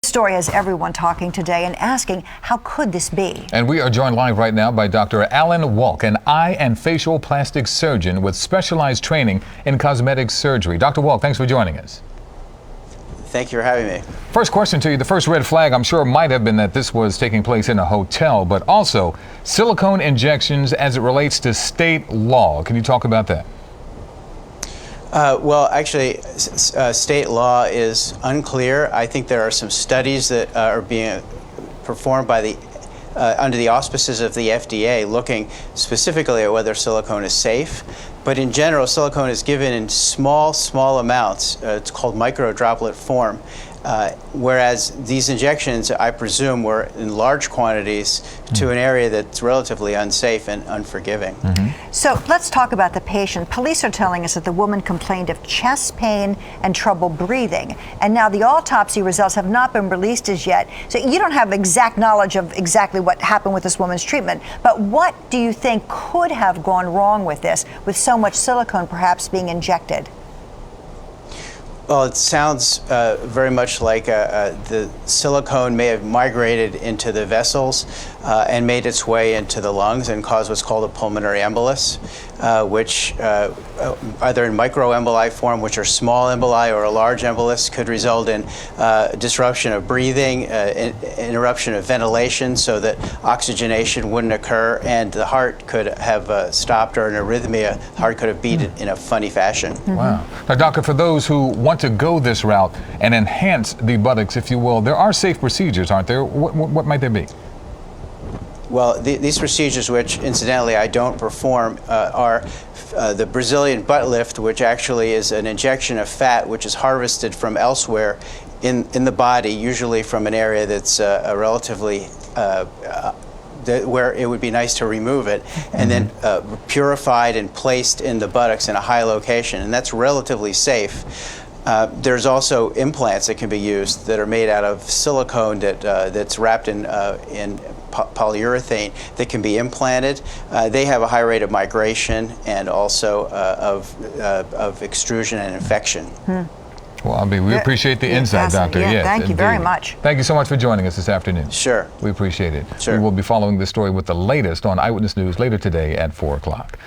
Story has everyone talking today and asking, how could this be? And we are joined live right now by Dr. Alan Wolk, an eye and facial plastic surgeon with specialized training in cosmetic surgery. Dr. Wolk, thanks for joining us. Thank you for having me. First question to you. The first red flag, I'm sure, might have been that this was taking place in a hotel, but also silicone injections as it relates to state law. Can you talk about that? Well, actually, state law is unclear. I think there are some studies that are being performed by under the auspices of the FDA, looking specifically at whether silicone is safe. But in general, silicone is given in small amounts. It's called microdroplet form. Whereas these injections, I presume, were in large quantities to an area that's relatively unsafe and unforgiving. So let's talk about the patient. Police are telling us that the woman complained of chest pain and trouble breathing. And now the autopsy results have not been released as yet. So you don't have exact knowledge of exactly what happened with this woman's treatment. But what do you think could have gone wrong with this, with so much silicone perhaps being injected? Well, it sounds very much like the silicone may have migrated into the vessels and made its way into the lungs and caused what's called a pulmonary embolus, which either in microemboli form, which are small emboli, or a large embolus, could result in disruption of breathing, interruption of ventilation so that oxygenation wouldn't occur, and the heart could have stopped, or an arrhythmia, the heart could have beat in a funny fashion. Wow. Now, doctor, for those who want to go this route and enhance the buttocks, if you will, there are safe procedures, aren't there? What might they be? Well, these procedures, which incidentally I don't perform, are the Brazilian butt lift, which actually is an injection of fat which is harvested from elsewhere in the body, usually from an area that's relatively where it would be nice to remove it, and then purified and placed in the buttocks in a high location, and that's relatively safe. There's also implants that can be used that are made out of silicone that's wrapped in polyurethane that can be implanted. They have a high rate of migration and also of extrusion and infection. Well, we appreciate the insight, Doctor. Yeah, yes, thank you indeed. very much. Thank you so much for joining us this afternoon. Sure. We appreciate it. Sure. We will be following this story with the latest on Eyewitness News later today at 4 o'clock.